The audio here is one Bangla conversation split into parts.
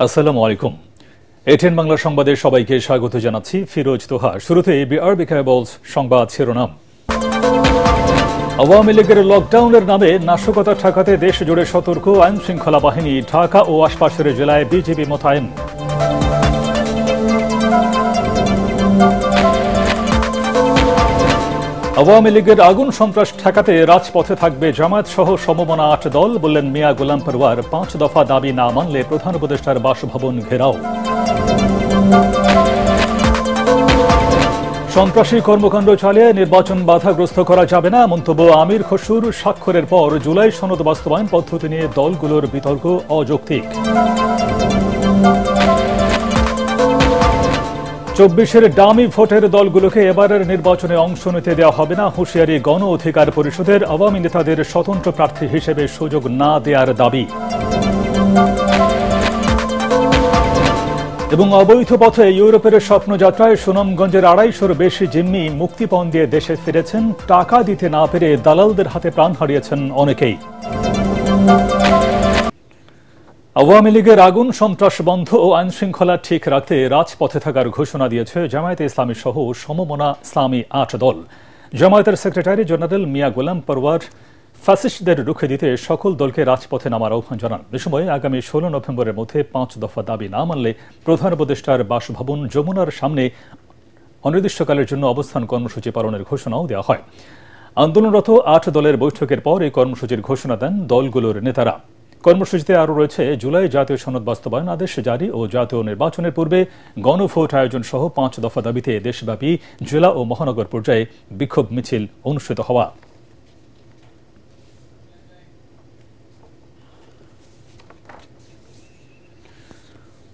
আসসালামু আলাইকুম। এটিএন বাংলা সংবাদে সবাইকে স্বাগত জানাচ্ছি। ফিরোজ তোহা। শুরুতে বিআরবি কেবলস সংবাদ শিরোনাম। আওয়ামী লীগের লকডাউনের নামে নাশকতা ঠেকাতে দেশ জুড়ে সতর্ক আইন শৃঙ্খলা বাহিনী। ঢাকা ও আশপাশের জেলায় বিজিবি মোতায়েন। আওয়ামী লীগের আগুন সন্ত্রাস ঠেকাতে রাজপথে থাকবে জামায়াত সহ সমমনা ৮ দল, বললেন মিয়া গোলাম পরওয়ার। ৫ দফা দাবি না মানলে প্রধান উপদেষ্টার বাসভবন ঘেরাও। সন্ত্রাসী কর্মকাণ্ড চালিয়ে নির্বাচন বাধাগ্রস্ত করা যাবে না, মন্তব্য আমির খসরুর। স্বাক্ষরের পর জুলাই সনদ বাস্তবায়ন পদ্ধতি নিয়ে দলগুলোর বিতর্ক অযৌক্তিক। ২৪-এর ডামি ভোটের দলগুলোকে এবারের নির্বাচনে অংশ নিতে দেওয়া হবে না, হুঁশিয়ারি গণ অধিকার পরিষদের। আওয়ামী নেতাদের স্বতন্ত্র প্রার্থী হিসেবে সুযোগ না দেওয়ার দাবি। এবং অবৈধ পথে ইউরোপের স্বপ্নযাত্রায় সুনামগঞ্জের ২৫০-র বেশি জিম্মি মুক্তিপণ দিয়ে দেশে ফিরেছেন। টাকা দিতে না পেরে দালালদের হাতে প্রাণ হারিয়েছেন অনেকেই। আওয়ামী লীগের আগুন সন্ত্রাস বন্ধ ও আইনশৃঙ্খলা ঠিক রাখতে রাজপথে থাকার ঘোষণা দিয়েছে জামায়াতে ইসলামী সহ সমমনা ইসলামী ৮ দল। জামায়াতের সেক্রেটারি জেনারেল মিয়া গোলাম পরওয়ার ফ্যাসিস্টদের রুখে দিতে সকল দলকে রাজপথে নামার আহ্বান জানান। এ সময় আগামী ১৬ নভেম্বরের মধ্যে ৫ দফা দাবি না মানলে প্রধান উপদেষ্টার বাসভবন যমুনার সামনে অনির্দিষ্টকালের জন্য অবস্থান কর্মসূচি পালনের ঘোষণাও দেওয়া হয়। আন্দোলনরত ৮ দলের বৈঠকের পর এই কর্মসূচির ঘোষণা দেন দলগুলোর নেতারা। কর্মসূচিতে আরও রয়েছে জুলাই জাতীয় সনদ বাস্তবায়ন আদেশ জারি ও জাতীয় নির্বাচনের পূর্বে গণভোট আয়োজন সহ ৫ দফা দাবিতে দেশব্যাপী জেলা ও মহানগর পর্যায়ে বিক্ষোভ মিছিল অনুষ্ঠিত হওয়া।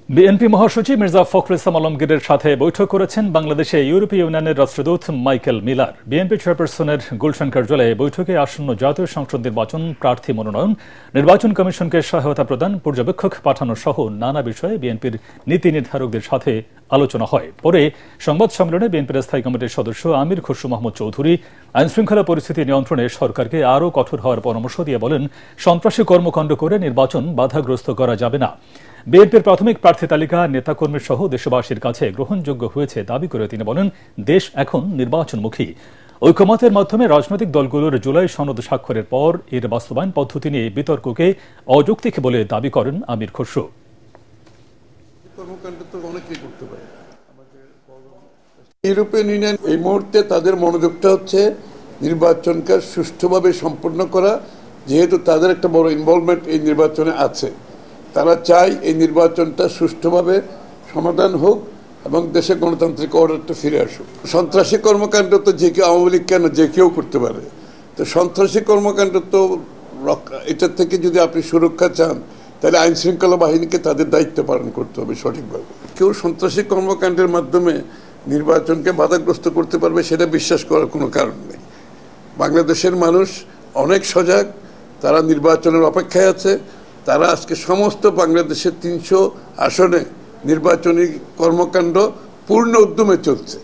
বিএনপি মহাসচিব মির্জা ফখরুল ইসলাম আলমগীরের সাথে বৈঠক করেছেন বাংলাদেশে ইউরোপীয় ইউনিয়নের রাষ্ট্রদূত মাইকেল মিলার। বিএনপি চেয়ারপারসনের গুলশান কার্যালয়ে বৈঠকে আসন্ন জাতীয় সংসদ নির্বাচন, প্রার্থী মনোনয়ন, নির্বাচন কমিশনকে সহায়তা প্রদান, পর্যবেক্ষক পাঠানো সহ নানা বিষয়ে বিএনপির নীতি নির্ধারকদের সাথে আলোচনা হয়। পরে সংবাদ সম্মেলনে বিএনপির স্থায়ী কমিটির সদস্য আমির খসরু মাহমুদ চৌধুরী আইনশৃঙ্খলা পরিস্থিতি নিয়ন্ত্রণে সরকারকে আরও কঠোর হওয়ার পরামর্শ দিয়ে বলেন, সন্ত্রাসী কর্মকাণ্ড করে নির্বাচন বাধাগ্রস্ত করা যাবে না। বিএনপির প্রাথমিক প্রার্থী তালিকা নেতাকর্মী সহ দেশবাসীর কাছে গ্রহণযোগ্য হয়েছে দাবি করে তিনি বলেন, দেশ এখন নির্বাচনমুখী। ঐকমত্যের মাধ্যমে রাজনৈতিক দলগুলোর জুলাই সনদ স্বাক্ষরের পর এর বাস্তবায়ন পদ্ধতি নিয়ে বিতর্ককে অযৌক্তিক বলে দাবি করেন আমির খসরু। ইউরোপিয়ান ইউনিয়ন এই মুহূর্তে তাদের মনোযোগটা হচ্ছে নির্বাচনকে সুষ্ঠুভাবে সম্পন্ন করা, যেহেতু তাদের একটা বড় ইনভলভমেন্ট এই নির্বাচনে আছে। তারা চায় এই নির্বাচনটা সুষ্ঠুভাবে সমাধান হোক এবং দেশে গণতান্ত্রিক অর্ডারটা ফিরে আসুক। সন্ত্রাসী কর্মকাণ্ড তো যে কেউ, আওয়ামী লীগ কেন, যে কেউ করতে পারে। তো সন্ত্রাসী কর্মকাণ্ড তো এটার থেকে যদি আপনি সুরক্ষা চান, তাহলে আইন শৃঙ্খলা বাহিনীকে তাদের দায়িত্ব পালন করতে হবে সঠিকভাবে। কেউ সন্ত্রাসী কর্মকাণ্ডের মাধ্যমে নির্বাচনকে বাধাগ্রস্ত করতে পারবে সেটা বিশ্বাস করার কোনো কারণ নেই। বাংলাদেশের মানুষ অনেক সজাগ, তারা নির্বাচনের অপেক্ষায় আছে। তারা আজকে সমস্ত বাংলাদেশের ৩০০ আসনে নির্বাচনী কর্মকাণ্ড পূর্ণ উদ্যমে চলছে।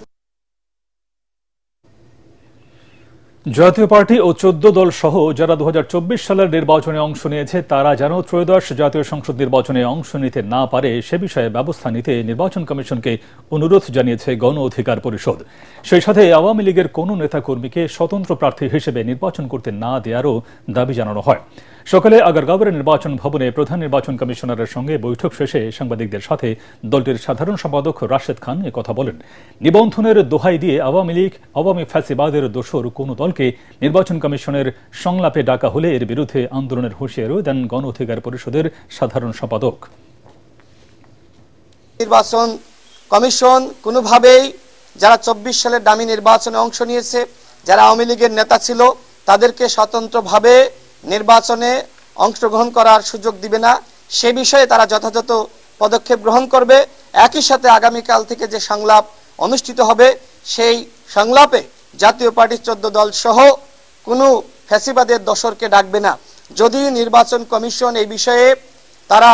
জাতীয় পার্টি ও ১৪ দল সহ যারা ২০২৪ সালের নির্বাচনে অংশ নিয়েছে তারা যেন ত্রয়োদশ জাতীয় সংসদ নির্বাচনে অংশ নিতে না পারে সে বিষয়ে ব্যবস্থা নিতে নির্বাচন কমিশনকে অনুরোধ জানিয়েছে গণ অধিকার পরিষদ। সেই সাথে আওয়ামী লীগের কোনো নেতাকর্মীকে স্বতন্ত্র প্রার্থী হিসেবে নির্বাচন করতে না দেওয়ারও দাবি জানানো হয়। সকালে আগারগাঁওয়ের নির্বাচন ভবনে প্রধান নির্বাচন কমিশনারের সঙ্গে বৈঠক শেষে সাংবাদিকদের সাথে দলটির সাধারণ সম্পাদক রাশেদ খান একথা বলেন। নিবন্ধনের দোহাই দিয়ে আওয়ামী লীগ, আওয়ামী ফ্যাসিবাদের দোসর কোনো দলকে নির্বাচন কমিশনের সংলাপে ডাকা হলে এর বিরুদ্ধে আন্দোলনের হুঁশিয়ারিও দেন গণ অধিকার পরিষদের সাধারণ সম্পাদক। নির্বাচন কমিশন কোনোভাবেই যারা ২৪ সালের দামি নির্বাচনে অংশ নিয়েছে, যারা আওয়ামী লীগের নেতা ছিল, তাদেরকে স্বতন্ত্রভাবে নির্বাচনে অংশগ্রহণ করার সুযোগ দিবে না। সে বিষয়ে তারা যথাযথ পদক্ষেপ গ্রহণ করবে। একই সাথে আগামীকাল থেকে যে সংলাপ অনুষ্ঠিত হবে, সেই সংলাপে জাতীয় পার্টির ১৪ দল সহ কোনো ফ্যাসিবাদের দোসরকে ডাকবে না। যদি নির্বাচন কমিশন এই বিষয়ে তারা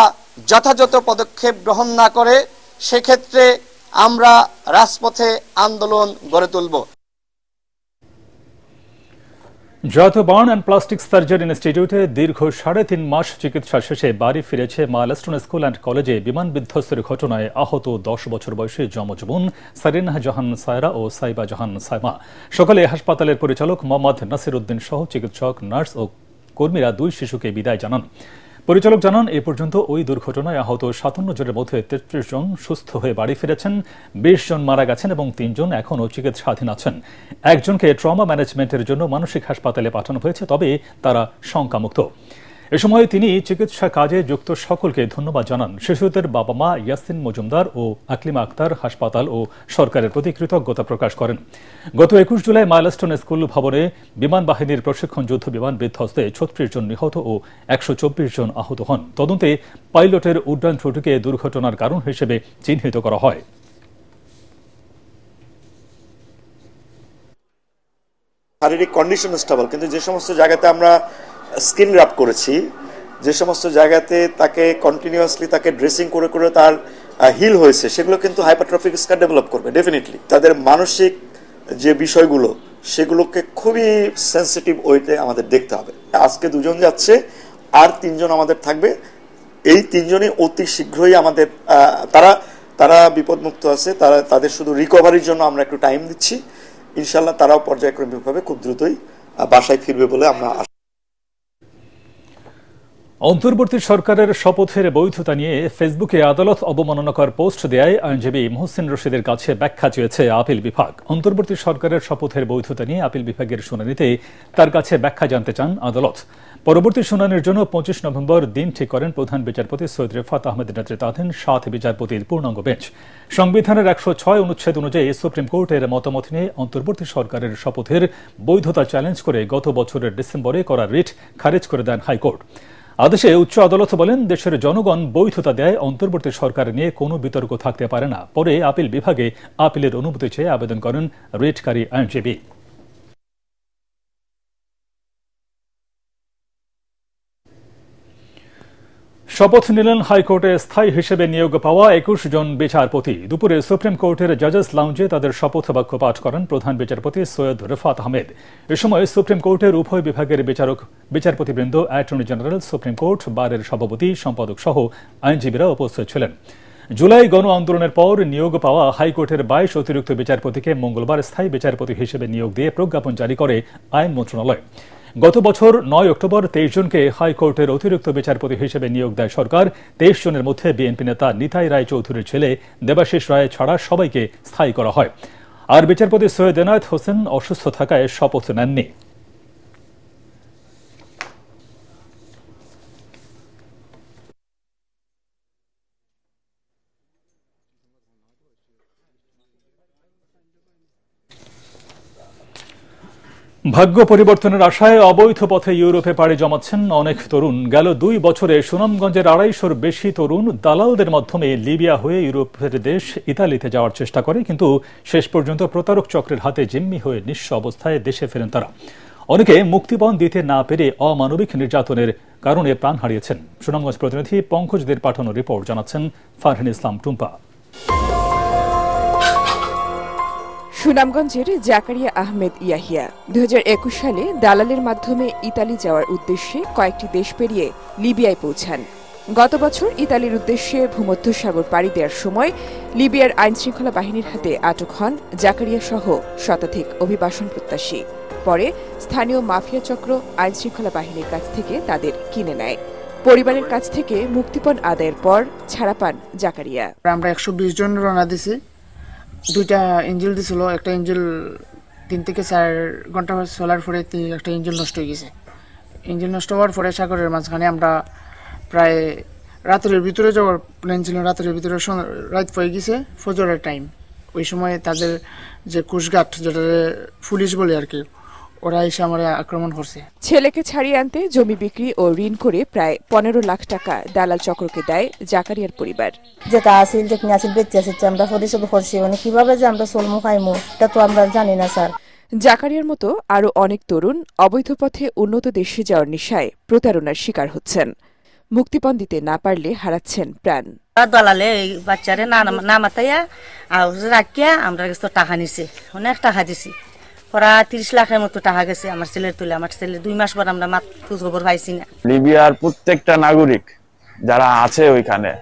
যথাযথ পদক্ষেপ গ্রহণ না করে, সেক্ষেত্রে আমরা রাজপথে আন্দোলন গড়ে তুলব। জাতীয় বার্ন অ্যান্ড প্লাস্টিক সার্জারি ইনস্টিটিউটে দীর্ঘ 3.5 মাস চিকিৎসা শেষে বাড়ি ফিরেছে মাইলস্টোন স্কুল অ্যান্ড কলেজে বিমান বিধ্বস্তের ঘটনায় আহত 10 বছর বয়সী যমজ বোন সারিনা জাহান সায়রা ও সাইবা জাহান সাইমা। সকালে হাসপাতালের পরিচালক মোহাম্মদ নাসির উদ্দিন সহ চিকিৎসক, নার্স ও কর্মীরা 2 শিশুকে বিদায় জানান। পরিচালক জানান, এ পর্যন্ত ওই দুর্ঘটনায় আহত 57 জনের মধ্যে 33 জন সুস্থ হয়ে বাড়ি ফিরেছেন, 20 জন মারা গেছেন এবং 3 জন এখনও চিকিৎসাধীন আছেন। একজনকে ট্রমা ম্যানেজমেন্টের জন্য মানসিক হাসপাতালে পাঠানো হয়েছে, তবে তারা শঙ্কামুক্ত। এ সময় তিনি চিকিৎসা কাজে যুক্ত সকলকে ধন্যবাদ জানান। শিশুদের বাবা মা ইয়াসিন মজুমদার ও আকলিমা আক্তার হাসপাতাল ও সরকারের প্রতি কৃতজ্ঞতা প্রকাশ করেন। গত 21 জুলাই মাইলস্টোন স্কুল ভবনে বিমান বাহিনীর প্রশিক্ষণ যুদ্ধ বিমান বিধ্বস্তে 36 জন নিহত ও 124 জন আহত হন। তদন্তে পাইলটের উড্ডয়ন ত্রুটিকে দুর্ঘটনার কারণ হিসেবে চিহ্নিত করা হয়। শারীরিক কন্ডিশন স্টেবল, কিন্তু যে সমস্ত জায়গাতে আমরা স্কিন র্যাপ করেছি, যে সমস্ত জায়গাতে তাকে কন্টিনিউয়াসলি তাকে ড্রেসিং করে করে তার হিল হয়েছে, সেগুলো কিন্তু হাইপারট্রফিক স্কার ডেভেলপ করবে ডেফিনেটলি। তাদের মানসিক যে বিষয়গুলো সেগুলোকে খুবই সেন্সিটিভ ওয়েতে আমাদের দেখতে হবে। আজকে 2 জন যাচ্ছে, আর 3 জন আমাদের থাকবে। এই 3 জনই অতি শীঘ্রই আমাদের তারা বিপদমুক্ত আছে। তাদের শুধু রিকভারির জন্য আমরা একটু টাইম দিচ্ছি। ইনশাল্লাহ তারাও পর্যায়ক্রমিকভাবে খুব দ্রুতই বাসায় ফিরবে বলে আমরা। অন্তর্বর্তী সরকারের শপথের বৈধতা নিয়ে ফেসবুকে আদালত অবমাননাকর পোস্ট দেয় আইনজীবী মোহসিন রশিদের কাছে ব্যাখ্যা চেয়েছে আপিল বিভাগ। অন্তর্বর্তী সরকারের শপথের বৈধতা নিয়ে আপিল বিভাগের শুনানিতে তার কাছে ব্যাখ্যা জানতে চান আদালত। পরবর্তী শুনানির জন্য 25 নভেম্বর দিন ঠিক করেন প্রধান বিচারপতি সৈয়দ রেফাত আহমেদ নেতৃত্বাধীন 7 বিচারপতির পূর্ণাঙ্গ বেঞ্চ। সংবিধানের 106 অনুচ্ছেদ অনুযায়ী সুপ্রিম কোর্টের মতামত নিয়ে অন্তর্বর্তী সরকারের শপথের বৈধতা চ্যালেঞ্জ করে গত বছরের ডিসেম্বরে করা রিট খারিজ করে দেন হাইকোর্ট। আদেশে উচ্চ আদালত বলেন, দেশের জনগণ বৈধতা দেয় অন্তর্বর্তী সরকার নিয়ে কোনো বিতর্ক থাকতে পারে না। পরে আপিল বিভাগে আপিলের অনুমতি চেয়ে আবেদন করেন রিটকারী আইনজীবী। শপথ নিলেন হাইকোর্টে স্থায়ী হিসেবে নিয়োগ পাওয়া 21 জন বিচারপতি। দুপুরে সুপ্রিম কোর্টের জাজেস লাউঞ্জে তাদের শপথ বাক্য পাঠ করেন প্রধান বিচারপতি সৈয়দ রেফাত আহমেদ। এ সময় সুপ্রিম কোর্টের উভয় বিভাগের বিচারপতিবৃন্দ, অ্যাটর্নি জেনারেল, সুপ্রিম কোর্ট বারের সভাপতি, সম্পাদক সহ আইনজীবীরা উপস্থিত ছিলেন। জুলাই গণ আন্দোলনের পর নিয়োগ পাওয়া হাইকোর্টের 22 অতিরিক্ত বিচারপতিকে মঙ্গলবার স্থায়ী বিচারপতি হিসেবে নিয়োগ দিয়ে প্রজ্ঞাপন জারি করে আইন মন্ত্রণালয়। গত বছর 9 অক্টোবর 23 জনকে হাইকোর্টের অতিরিক্ত বিচারপতি হিসেবে নিয়োগ দেয় সরকার। 23 জনের মধ্যে বিএনপি নেতা নিতাই রায় চৌধুরীর ছেলে দেবাশিস রায় ছাড়া সবাইকে স্থায়ী করা হয়। আর বিচারপতি সৈয়দ এনায়েত হোসেন অসুস্থ থাকায় শপথ নেননি। ভাগ্য পরিবর্তনের আশায় অবৈধ পথে ইউরোপে পাড়ি জমাচ্ছেন অনেক তরুণ। গেল 2 বছরে সুনামগঞ্জের 250-র বেশি তরুণ দালালদের মাধ্যমে লিবিয়া হয়ে ইউরোপের দেশ ইতালিতে যাওয়ার চেষ্টা করে, কিন্তু শেষ পর্যন্ত প্রতারক চক্রের হাতে জিম্মি হয়ে নিঃস্ব অবস্থায় দেশে ফেরেন তারা। অনেকে মুক্তিপণ দিতে না পেরে অমানবিক নির্যাতনের কারণে প্রাণ হারিয়েছেন। সুনামগঞ্জ প্রতিনিধি পঙ্কজদের পাঠানো রিপোর্ট জানাচ্ছেন ফারহান ইসলাম টুম্পা। সুনামগঞ্জের জাকারিয়া আহমেদ ইয়াহিয়া 2021 সালে দালালের মাধ্যমে ইতালি যাওয়ার উদ্দেশ্যে কয়েকটি দেশ পেরিয়ে লিবিয়ায় পৌঁছান। গত বছর ইতালির উদ্দেশ্যে ভূমধ্যসাগর পাড়ি দেওয়ার সময় লিবিয়ার আইনশৃঙ্খলা বাহিনীর হাতে আটক হন জাকারিয়া সহ শতাধিক অভিবাসন প্রত্যাশী। পরে স্থানীয় মাফিয়া চক্র আইনশৃঙ্খলা বাহিনীর কাছ থেকে তাদের কিনে নেয়। পরিবারের কাছ থেকে মুক্তিপণ আদায়ের পর ছাড়া পান জাকারিয়া। আমরা 120 জন রওনা দিছি। 2টা ইঞ্জিল দিছিল। একটা ইঞ্জিল 3 থেকে 4 ঘন্টা চলার পরে একটা ইঞ্জিল নষ্ট হয়ে গেছে। ইঞ্জিল নষ্ট হওয়ার পরে সাগরের মাঝখানে আমরা প্রায় রাতের ভিতরে যাওয়ার প্ল্যান ছিল। রাতের ভিতরে রাত হয়ে গেছে, ফজরের টাইম। ওই সময় তাদের যে কোস্টগার্ড, যেটা পুলিশ বলে আর কি, ওরা এসে আমার আক্রমণ করছে। ছেলেকে ছাড়িয়ে আনতে জমি বিক্রি ও ঋণ করে প্রায় 15 লাখ টাকা দালাল চক্রকে দেয় জাকারিয়ার পরিবার। যেটা আসিল যেখানে আসিল বেঁচে আসছে, আমরা পরিশোধ করছি। মানে কিভাবে যে আমরা চলমু খাইমু এটা তো আমরা জানি না স্যার। জাকারিয়ার মতো আরো অনেক তরুণ অবৈধ পথে উন্নত দেশে যাওয়ার নেশায় প্রতারণার শিকার হচ্ছেন। মুক্তিপণ দিতে না পারলে হারাচ্ছেন প্রাণ। দালালে এই বাচ্চারে না মাতাইয়া রাখিয়া আমরা কাছে টাকা নিছে, অনেক টাকা দিছি। প্রায় 30 লাখের মতো টাকা গেছে আমার ছেলের তুলে। আমার ছেলে 2 মাস পর আমরা খোঁজ খবর পাইছি না। লিবিয়ার প্রত্যেকটা নাগরিক যারা আছে ওইখানে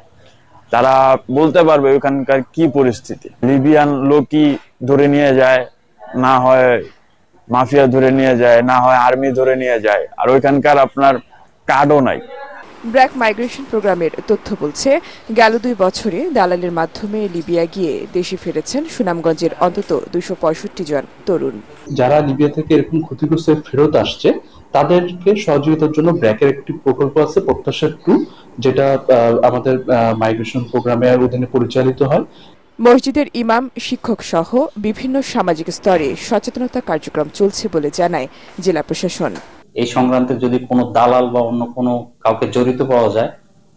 তারা বলতে পারবে ওইখানকার কি পরিস্থিতি। লিবিয়ান লোকই ধরে নিয়ে যায়, না হয় মাফিয়া ধরে নিয়ে যায়, না হয় আর্মি ধরে নিয়ে যায়, আর ওইখানকার আপনার কার্ডও নাই। ব্র্যাক মাইগ্রেশন প্রোগ্রামের তথ্য বলছে গেল 2 বছরে দালালের মাধ্যমে লিবিয়া গিয়ে দেশে ফিরেছেন সুনামগঞ্জের অন্তত 265 জন তরুণ। যারা লিবিয়া থেকে এরকম ক্ষতিগ্রস্ত ফেরত আসছে তাদেরকে সহযোগিতার জন্য ব্র্যাকের একটি প্রকল্প আছে প্রত্যাশা 2, যেটা আমাদের মাইগ্রেশন প্রোগ্রামের অধীনে পরিচালিত হয়। মসজিদের ইমাম, শিক্ষক সহ বিভিন্ন সামাজিক স্তরে সচেতনতা কার্যক্রম চলছে বলে জানায় জেলা প্রশাসন। এই সংক্রান্তে যদি কোনো দালাল বা অন্য কোনো কাউকে জড়িত পাওয়া যায়,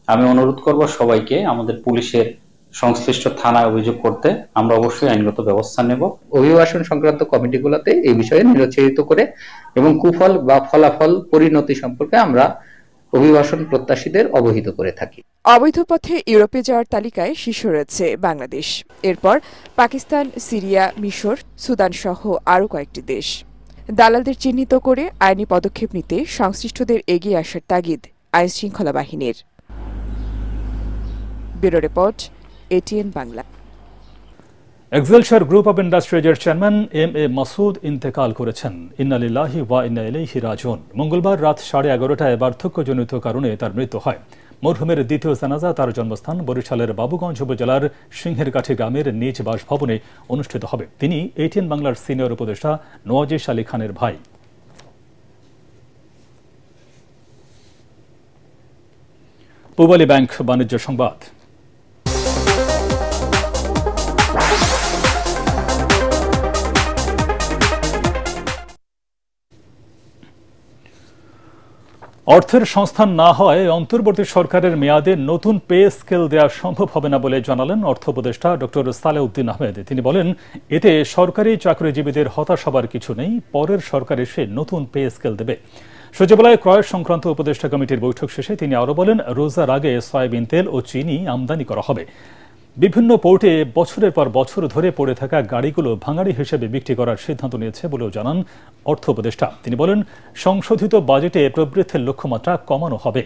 আমি অনুরোধ করব সবাইকে আমাদের পুলিশের সংশ্লিষ্ট থানায় অভিযোগ করতে। আমরা অবশ্যই আইনগত ব্যবস্থা নেব। অভিবাসন সংক্রান্ত কমিটিগুলোতে এই বিষয়ে নিরুৎসাহিত করে এবং কুফল বা ফলাফল পরিণতি সম্পর্কে আমরা অভিবাসন প্রত্যাশীদের অবহিত করে থাকি। অবৈধ পথে ইউরোপে যাওয়ার তালিকায় শীর্ষে রয়েছে বাংলাদেশ, এরপর পাকিস্তান, সিরিয়া, মিশর, সুদান সহ আরও কয়েকটি দেশ। দালালদের চিহ্নিত করে আইনি পদক্ষেপ নিতে সংশ্লিষ্টদের এগিয়ে আসার তাগিদ আইন শৃঙ্খলা বাহিনীর। Bureau report, ATN Bangla. Excelsior group of ইন্ডাস্ট্রিজের চেয়ারম্যান MA মাসুদ ইন্তেকাল করেছেন। ইন্না লিল্লাহি ওয়া ইন্না ইলাইহি রাজিউন। মঙ্গলবার রাত 11:30টায় বার্ধক্যজনিত কারণে তার মৃত্যু হয়। মরহুমের দ্বিতীয় জানাজা তার জন্মস্থান বরিশালের বাবুগঞ্জ উপজেলার সিংহেরকাঠি গ্রামের নিজ বাসভবনে অনুষ্ঠিত হবে। তিনি ATN বাংলার সিনিয়র উপদেষ্টা নওয়াজিশ আলী খানের ভাই। পূবালী ব্যাংক বাণিজ্য সংবাদ। অর্থের সংস্থান না হয় অন্তর্বর্তী সরকারের মেয়াদে নতুন পে স্কেল দেওয়া সম্ভব হবে না বলে জানালেন অর্থ উপদেষ্টা ডক্টর সালেউদ্দিন আহমেদ। তিনি বলেন, এতে সরকারি চাকরিজীবীদের হতাশ হবার কিছু নেই, পরের সরকার এসে নতুন পে স্কেল দেবে। সচিবালয়ে ক্রয় সংক্রান্ত উপদেষ্টা কমিটির বৈঠক শেষে তিনি আরও বলেন, রোজার আগে সয়াবিন তেল ও চিনি আমদানি করা হবে। বিভিন্ন পোর্টে বছরের পর বছর ধরে পড়ে থাকা গাড়িগুলো ভাঙাড়ি হিসেবে বিক্রি করার সিদ্ধান্ত নিয়েছে বলেও জানান অর্থ উপদেষ্টা। তিনি বলেন, সংশোধিত বাজেটে প্রবৃদ্ধির লক্ষ্যমাত্রা কমানো হবে।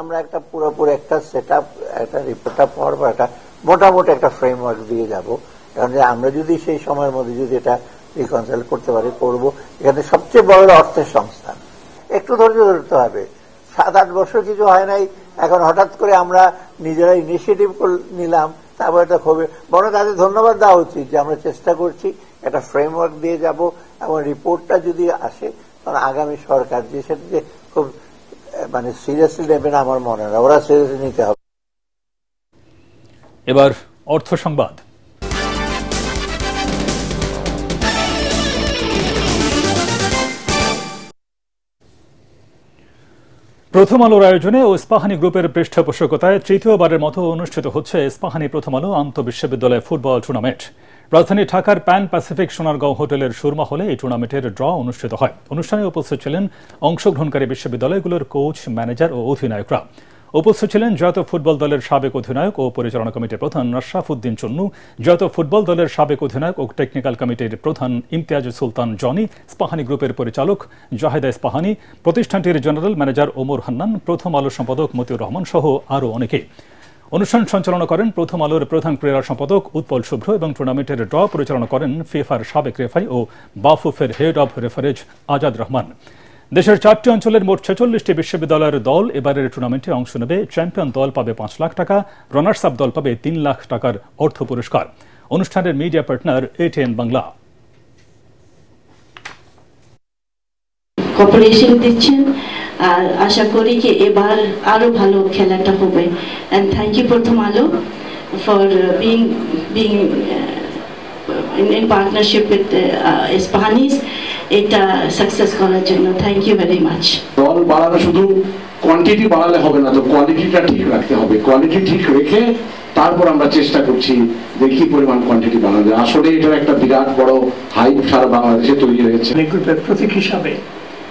আমরা একটা পুরোপুরি একটা সেটআপ, একটা রিপোর্টটা পড়বো, একটা মোটামুটি একটা ফ্রেমওয়ার্ক দিয়ে যাব। কারণ আমরা যদি সেই সময়ের মধ্যে যদি এটা রিকনসাইল করতে পারি করবো। এখানে সবচেয়ে বড় অর্থের সংস্থান, একটু ধৈর্য ধরতে হবে। 7-8 বছর কিছু হয় নাই, এখন হঠাৎ করে আমরা নিজেরা ইনিশিয়েটিভ নিলাম, তারপর এটা খুবই বড়। তাদের ধন্যবাদ দেওয়া উচিত যে আমরা চেষ্টা করছি, একটা ফ্রেমওয়ার্ক দিয়ে যাব এবং রিপোর্টটা যদি আসে তখন আগামী সরকার যে সেটা যে খুব সিরিয়াসলি নেবে না আমার মনে হয়, ওরা সিরিয়াসলি নিতে হবে। এবার অর্থ সংবাদ। প্রথম আলোর আয়োজনে ও ইস্পাহানি গ্রুপের পৃষ্ঠপোষকতায় তৃতীয়বারের মতো অনুষ্ঠিত হচ্ছে ইস্পাহানি প্রথম আলো আন্তঃবিশ্ববিদ্যালয় ফুটবল টুর্নামেন্ট। রাজধানী ঢাকার প্যান প্যাসিফিক সোনারগাঁও হোটেলের সুরমা হলে এই টুর্নামেন্টের ড্র অনুষ্ঠিত হয়। অনুষ্ঠানে উপস্থিত ছিলেন অংশগ্রহণকারী বিশ্ববিদ্যালয়গুলোর কোচ, ম্যানেজার ও অধিনায়করা। উপস্থিত ছিলেন জাতীয় ফুটবল দলের সাবেক অধিনায়ক ও পরিচালনা কমিটির প্রধান আশরাফ উদ্দিন চন্নু, জাতীয় ফুটবল দলের সাবেক অধিনায়ক ও টেকনিক্যাল কমিটির প্রধান ইমতিয়াজ সুলতান জনি, ইস্পাহানি গ্রুপের পরিচালক জাহেদা ইস্পাহানি, প্রতিষ্ঠানটির জেনারেল ম্যানেজার ওমর হান্নান, প্রথম আলো সম্পাদক মতিউর রহমান সহ আরও অনেকে। অনুষ্ঠান সঞ্চালনা করেন প্রথম আলোর প্রধান ক্রীড়া সম্পাদক উৎপল শুভ্র এবং টুর্নামেন্টের ড্র পরিচালনা করেন ফিফার সাবেক রেফারি ও বাফুফের head of referees Azad Rahman. দেশের 4টি অঞ্চলের মোট 46টি বিশ্ববিদ্যালয়ের দল এবারের টুর্নামেন্টে অংশ নেবে। চ্যাম্পিয়ন দল পাবে 5 লাখ টাকা, রানার্স আপ দল পাবে 3 লাখ টাকার অর্থ পুরস্কার। অনুষ্ঠানের media partner ATN Bangla. Cooperation দিচ্ছেন আর আশা করি যে এবার আরো ভালো খেলাটা হবে। এন্ড থ্যাংক ইউ প্রথম আলো for being in partnership with Ispahanis এটা সাকসেস করার জন্য থ্যাংক ইউ ভেরি মাচ। দল বাড়ানো শুধু কোয়ান্টিটি বাড়ালে হবে না, তো কোয়ালিটিটা ঠিক রাখতে হবে। কোয়ালিটি ঠিক রেখে তারপর আমরা চেষ্টা করছি যে কি পরিমাণ কোয়ান্টিটি বাড়ানো যায়। আসলে এটার একটা বিরাট বড় হাইপ সারা বাংলাদেশে তৈরি হয়েছে। গ্রুপের প্রতীক হিসাবে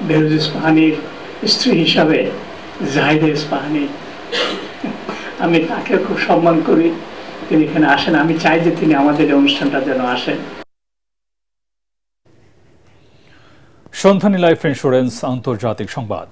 বেরোজ ইস্পাহানির স্ত্রী হিসাবে জাহিদা ইস্পাহানি, আমি তাকে খুব সম্মান করি। তিনি এখানে আসেন, আমি চাই যে তিনি আমাদের এই অনুষ্ঠানটা যেন আসেন। সন্ধানী লাইফ ইন্স্যুরেন্স আন্তর্জাতিক সংবাদ।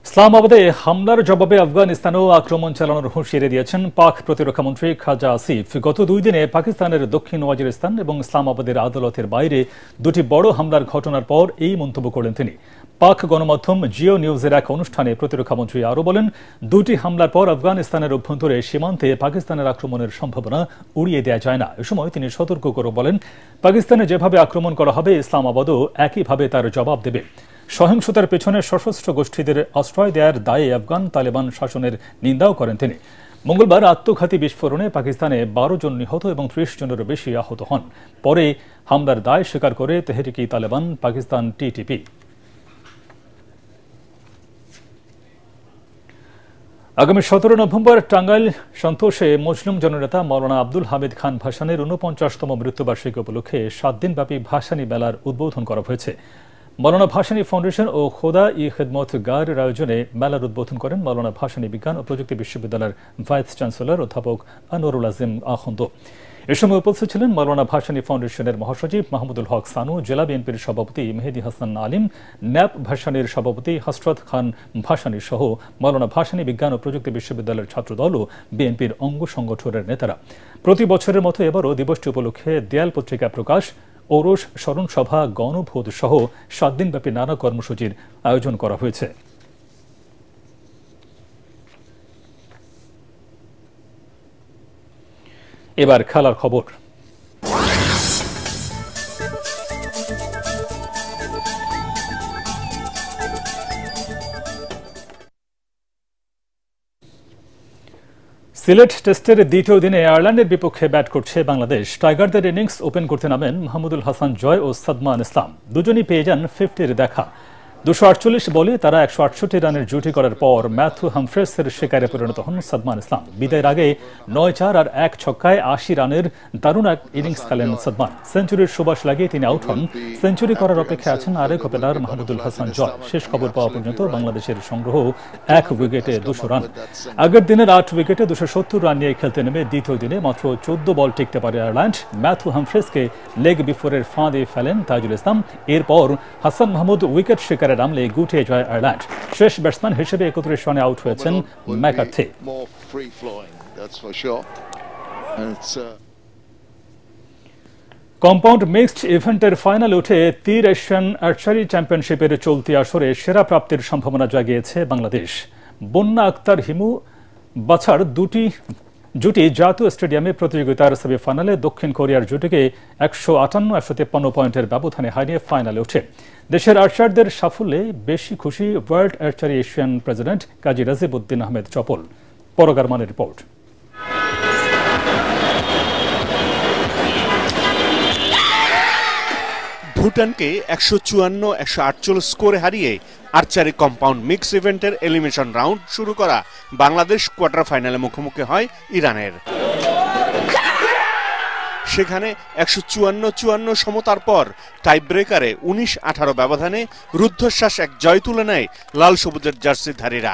ইসলামাবাদে হামলার জবাবে আফগানিস্তানেও আক্রমণ চালানোর হুঁশিয়ারি দিয়েছেন পাক প্রতিরক্ষামন্ত্রী খাজা আসিফ। গত 2 দিনে পাকিস্তানের দক্ষিণ ওয়াজিরিস্তান এবং ইসলামাবাদের আদালতের বাইরে 2টি বড় হামলার ঘটনার পর এই মন্তব্য করেন তিনি। পাক গণমাধ্যম জিও নিউজের এক অনুষ্ঠানে প্রতিরক্ষামন্ত্রী আরও বলেন, 2টি হামলার পর আফগানিস্তানের অভ্যন্তরে সীমান্তে পাকিস্তানের আক্রমণের সম্ভাবনা উড়িয়ে দেওয়া যায় না। এ সময় তিনি সতর্ক করে বলেন, পাকিস্তানে যেভাবে আক্রমণ করা হবে ইসলামাবাদও একইভাবে তার জবাব দেবে। সহিংসতার পেছনে সশস্ত্র গোষ্ঠীদের আশ্রয় দেওয়ার দায়ে আফগান তালেবান শাসনের নিন্দাও করেন তিনি। মঙ্গলবার আত্মঘাতী বিস্ফোরণে পাকিস্তানে 12 জন নিহত এবং 30 জনেরও বেশি আহত হন। পরে হামলার দায় স্বীকার করে তেহরিকি তালেবান পাকিস্তান টিটিপি। আগামী 17 নভেম্বর টাঙ্গাইল সন্তোষে মুসলিম জননেতা মাওলানা আব্দুল হামিদ খান ভাসানীর 49তম মৃত্যুবার্ষিকী উপলক্ষে 7 দিনব্যাপী ভাসানী মেলার উদ্বোধন করা হয়েছে। মাওলানা ভাসানী ফাউন্ডেশন ও খোদা ই খিদমত গার আয়োজনে মেলার উদ্বোধন করেন মাওলানা ভাসানী বিজ্ঞান ও প্রযুক্তি বিশ্ববিদ্যালয়ের ভাইস চ্যান্সেলর অধ্যাপক আনোয়ারুল আজিম আখন্দ। এ সময় উপস্থিত ছিলেন মাওলানা ভাসানী ফাউন্ডেশনের মহাসচিব মাহমুদুল হক সানু, জেলা বিএনপির সভাপতি মেহেদি হাসান আলিম, ন্যাপ ভাসানীর সভাপতি হসরত খান ভাসানী সহ মাওলানা ভাসানী বিজ্ঞান ও প্রযুক্তি বিশ্ববিদ্যালয়ের ছাত্রদল ও বিএনপির অঙ্গ সংগঠনের নেতারা। প্রতি বছরের মতো এবারও দিবসটি উপলক্ষে দেয়াল পত্রিকা প্রকাশ, ওরস স্মরণ সভা, গণভোট সহ 7 দিনব্যাপী নানা কর্মসূচির আয়োজন করা হয়েছে। এবার খেলার খবর। সিলেট টেস্টের দ্বিতীয় দিনে আয়ারল্যান্ডের বিপক্ষে ব্যাট করছে বাংলাদেশ। টাইগারদের ইনিংস ওপেন করতে নামেন মাহমুদুল হাসান জয় ও সাদমান ইসলাম। দুজনই পেয়ে যান 50-র দেখা। 248 বলে তারা 168 রানের জুটি করার পর ম্যাথু হামফ্রেসের শিকারে পরিণত হন সাদমান ইসলাম। বিদায়ের আগে 9-4 আর 1 ছক্কায় 80 রানের দারুণ এক ইনিংস খেলেন সাদমান। সেঞ্চুরির সুবাস লাগিয়ে তিনি আউট হন। সেঞ্চুরি করার অপেক্ষায় আছেন আরেক ওপেনার মাহমুদুল হাসান জয়। শেষ খবর পাওয়া পর্যন্ত বাংলাদেশের সংগ্রহ 1 উইকেটে 200 রান। আগের দিনের 8 উইকেটে 270 রান নিয়ে খেলতে নেমে দ্বিতীয় দিনে মাত্র 14 বল টিকতে পারে আয়ারল্যান্ড। ম্যাথু হামফ্রেসকে লেগ বিফোরের ফাঁদে ফেলেন তাজুল ইসলাম। এরপর হাসান মাহমুদ উইকেট শিকারে নামলে গুটিয়ে যায় আয়ারল্যান্ড। শেষ ব্যাটসম্যান হিসেবে 31 রানে আউট হয়েছেন ম্যাকার্থি। কম্পাউন্ড মিক্সড ইভেন্টের ফাইনালে উঠে তীর এশিয়ান আর্চারি চ্যাম্পিয়নশিপের চলতি আসরে সেরা প্রাপ্তির সম্ভাবনা জাগিয়েছে বাংলাদেশ। বন্যা আক্তার হিমু বাছার জুটি জাতীয় স্টেডিয়ামে প্রতিযোগিতার সেমিফাইনালে দক্ষিণ কোরিয়ার জুটিকে 158-153 পয়েন্টের ব্যবধানে হারিয়ে ফাইনালে ওঠে। দেশের আর্চারদের সাফল্যে বেশি খুশি ওয়ার্ল্ড আর্চারি এশিয়ান প্রেসিডেন্ট কাজী রাজিব উদ্দিন আহমেদ চপল। পরগারমানের রিপোর্ট। ভুটানকে 154-148 স্কোরে হারিয়ে আর্চারি কম্পাউন্ড মিক্স ইভেন্টের এলিমিনেশন রাউন্ড শুরু করা বাংলাদেশ কোয়ার্টার ফাইনালে মুখোমুখি হয় ইরানের। সেখানে 154-54 সমতার পর টাই ব্রেকারে 19-18 ব্যবধানে রুদ্ধশ্বাস এক জয় তুলে নেয় লাল সবুজের জার্সিধারীরা।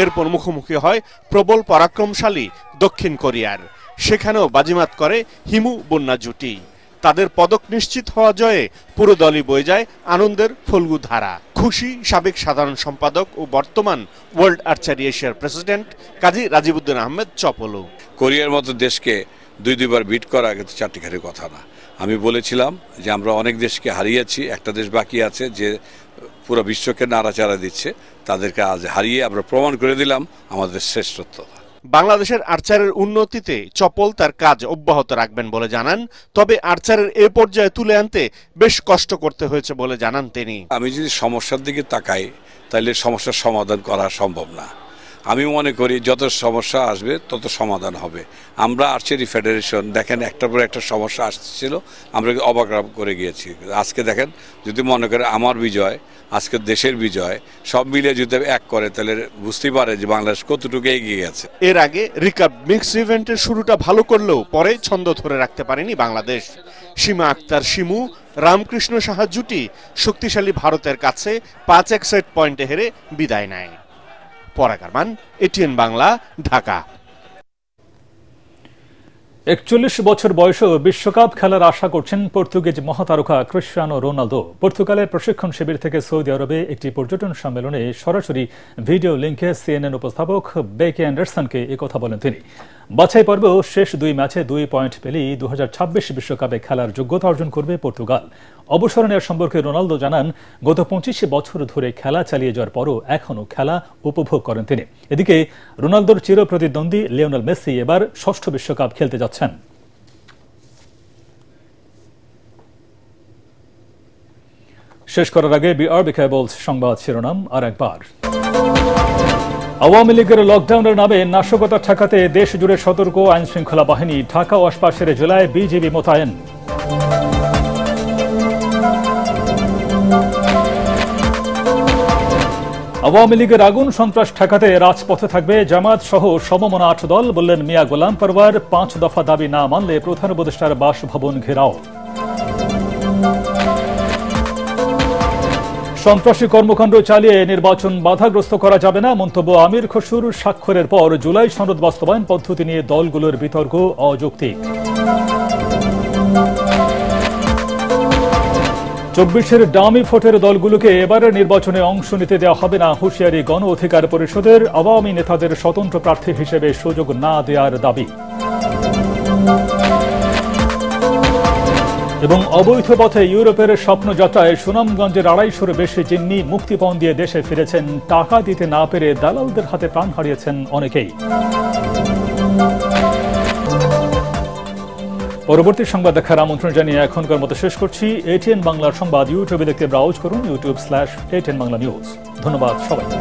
এরপর মুখোমুখি হয় প্রবল পরাক্রমশালী দক্ষিণ কোরিয়ার। সেখানেও বাজিমাত করে হিমু বন্যা জুটি। তাদের পদক নিশ্চিত হওয়া জয়ে পুরো দলই বয়ে যায় আনন্দের ফল্গু ধারা। খুশি সাবেক সাধারণ সম্পাদক ও বর্তমান ওয়ার্ল্ড আর্চারি এশিয়ার প্রেসিডেন্ট কাজী রাজিব উদ্দিন আহমেদ চপলু। কোরিয়ার মতো দেশকে 2-2বার বিট করা কিন্তু চারটিখানি কথা না। আমি বলেছিলাম যে আমরা অনেক দেশকে হারিয়েছি, একটা দেশ বাকি আছে যে পুরো বিশ্বকে নাড়াচাড়া দিচ্ছে। তাদেরকে আজ হারিয়ে আমরা প্রমাণ করে দিলাম আমাদের শ্রেষ্ঠত্ব। বাংলাদেশের আর্চারের উন্নতিতে চপল তার কাজ অব্যাহত রাখবেন বলে জানান। তবে আর্চারের এ পর্যায়ে তুলে আনতে বেশ কষ্ট করতে হয়েছে বলে জানান তিনি। আমি যদি সমস্যার দিকে তাকাই তাহলে সমস্যার সমাধান করা সম্ভব না। আমি মনে করি যত সমস্যা আসবে তত সমাধান হবে। আমরা আর্চারি ফেডারেশন দেখেন একটার পর একটা সমস্যা আসছিল, আমরা অবাক করে গিয়েছি। আজকে দেখেন যদি মনে করে আমার বিজয়, আজকে দেশের বিজয়, সব মিলে যদি এক করে তাহলে বুঝতেই পারে যে বাংলাদেশ কতটুকু এগিয়ে গেছে। এর আগে রিকার্ভ মিক্স ইভেন্টের শুরুটা ভালো করলেও পরে ছন্দ ধরে রাখতে পারেনি বাংলাদেশ। সীমা আক্তার শিমু, রামকৃষ্ণ সাহা জুটি শক্তিশালী ভারতের কাছে 5-1 সেট পয়েন্টে হেরে বিদায় নেয়। পরাগ আরমান, এটিএন বাংলা, ঢাকা। 41 বছর বয়সেও বিশ্বকাপ খেলার আশা করছেন পর্তুগিজ মহাতারকা ক্রিস্টিয়ানো রোনালদো। পর্তুগালের প্রশিক্ষণ শিবির থেকে সৌদি আরবে একটি পর্যটন সম্মেলনে সরাসরি ভিডিও লিঙ্কে সিএনএন উপস্থাপক বেকে অ্যান্ডারসনকে একথা বলেন তিনি। বাছাই পর্বেও শেষ 2 ম্যাচে 2 পয়েন্ট পেলেই 2026 বিশ্বকাপে খেলার যোগ্যতা অর্জন করবে পর্তুগাল। অবসর নেওয়ার সম্পর্কে রোনালদো জানান, গত 25 বছর ধরে খেলা চালিয়ে যাওয়ার পরও এখনও খেলা উপভোগ করেন তিনি। এদিকে রোনালদোর চিরপ্রতিদ্বন্দ্বী লিওনেল মেসি এবার 6ষ্ঠ বিশ্বকাপ খেলতে যাচ্ছেন। শেষ করার আগে বিআরবি কেবলস সংবাদ শিরোনাম আর একবার। আওয়ামী লীগের লকডাউনের নামে নাশকতা ঠেকাতে দেশ জুড়ে সতর্ক আইন শৃঙ্খলা বাহিনী। ঢাকা ও আশপাশের জেলায় বিজিবি মোতায়েন। আওয়ামী লীগের আগুন সন্ত্রাস ঠেকাতে রাজপথে থাকবে জামায়াত সহ সমমনা 8 দল, বললেন মিয়া গোলাম পরওয়ার। 5 দফা দাবি না মানলে প্রধান উপদেষ্টার বাসভবন ঘেরাও। সন্ত্রাসী কর্মকাণ্ড চালিয়ে নির্বাচন বাধাগ্রস্ত করা যাবে না, মন্তব্য আমির খসরুর। স্বাক্ষরের পর জুলাই সনদ বাস্তবায়ন পদ্ধতি নিয়ে দলগুলোর বিতর্ক অযৌক্তিক। 24-এর ডামি ভোটের দলগুলোকে এবারের নির্বাচনে অংশ নিতে দেওয়া হবে না, হুঁশিয়ারি গণ অধিকার পরিষদের। আওয়ামী নেতাদের স্বতন্ত্র প্রার্থী হিসেবে সুযোগ না দেওয়ার দাবি। এবং অবৈধ পথে ইউরোপের স্বপ্নযাত্রায় সুনামগঞ্জের 250-র বেশি জিম্মি মুক্তিপণ দিয়ে দেশে ফিরেছেন। টাকা দিতে না পেরে দালালদের হাতে প্রাণ হারিয়েছেন অনেকেই। পরবর্তী সংবাদ দেখার আমন্ত্রণ জানিয়ে এখনকার মতো শেষ করছি। এটিএন বাংলার সংবাদ ইউটিউবে দেখতে ব্রাউজ করুন youtube/ATN Bangla News। ধন্যবাদ সবাইকে।